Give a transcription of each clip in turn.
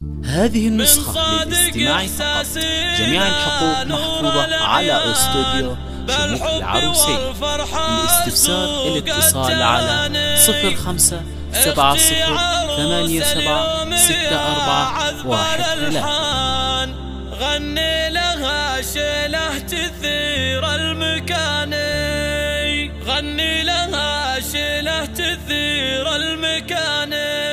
هذه النسخة للاستماع فقط. جميع الحقوق محفوظة على استوديو شموخ العروسي. للاستفسار الاتصال على 05-87-67-6413. غني لها شيله تثير المكاني، غني لها شيله تثير المكاني.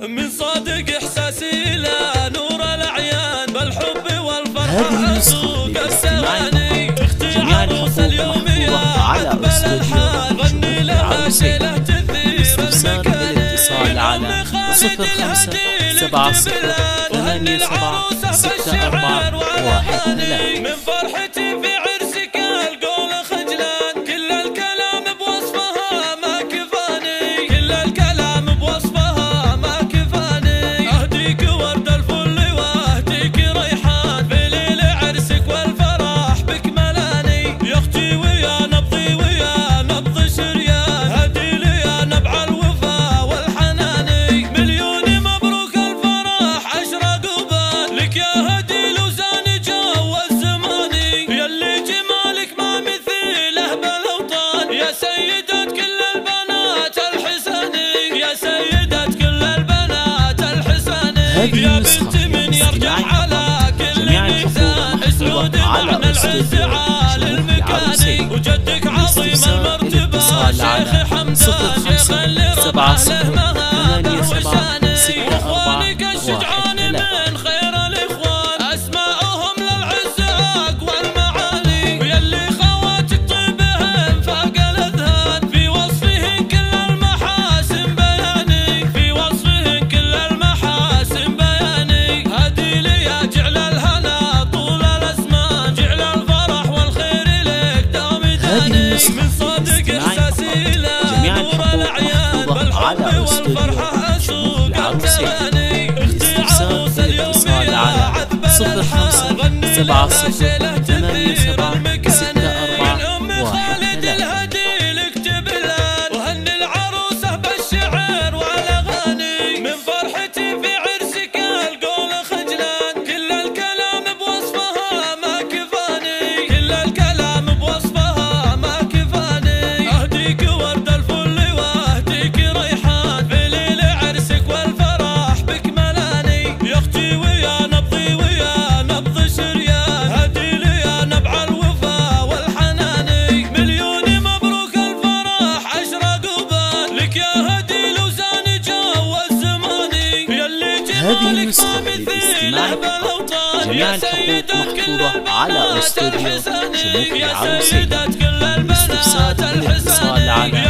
من صادق احساسي لا نور الاعيان بالحب والفرح. هذه النسخة للاستماع فقط. جميع الحقوق محفوظة على استوديو غني لها شيله تثير المكاني. الاتصال على 05-87-67-6413. من فرحتي في عرسك القول خجلان، كل الكلام بوصفها ما كفاني، كل الكلام بوصفها ما كفاني. اهديك ورد الفل واهديك ريحان في ليل عرسك والفرح بك ملاني. يا اختي ويا نبضي ويا نبض شريان، هدي لي يا نبع الوفا والحناني. مليون مبروك الفرح اشرق وبان لك يا هدي لوزان جوز زماني. يلي جمالك ما مثيله بالاوطان، يا سيدة كل البنات الحساني، يا سيدة كل البنات الحساني. يا بنت من يرجع على كل ميزان، اسعود معنى العز عالي المكاني. وجدك عظيم المرتبة شيخ حمدان، شيخ اللي ربع له مهام وشاني. واخوانك الشجعان من خير الاخوان، اسماءهم للعز اقوى المعاني. ويلي خواتك طيبهم فاق الاذهان، في وصفهن كل المحاسن بياني، في وصفهن كل المحاسن بياني. هدي لي يا جعل الهنا طول الازمان، جعل الفرح والخير لك دوم داني. من صادق احساسي لا نور الاعيان بالحب والفرحه اسوق التباني. اختي عروس اليوم يا عذب الحال، غني لها شيله تثير المكاني. الام خالد الهدي لك جبلان، وهني العروسه بالشعر والاغاني. من فرحتي في عرسك القول خجلان، كل الكلام بوصفها ما كفاني، كل الكلام بوصفها ما كفاني. اهديك ورد الفل واهديك ريحان في ليل عرسك والفرح بك ملاني. يا اختي ويا نبضي ويا نبض شريان، هدي لي يا نبع الوفا والحناني. مليون مبروك الفرح اشرق وبان لك يا هدي لوزان جوز زماني. يلي هذه جمالك النسخة ما مثيله للاستماع فقط. بالاوطان، جميع يا الحقوق سيدة كل محفوظة على البنات استوديو الحساني، شموخ يا العروسي. سيدة كل للاستفسار البنات الاتصال على الحساني.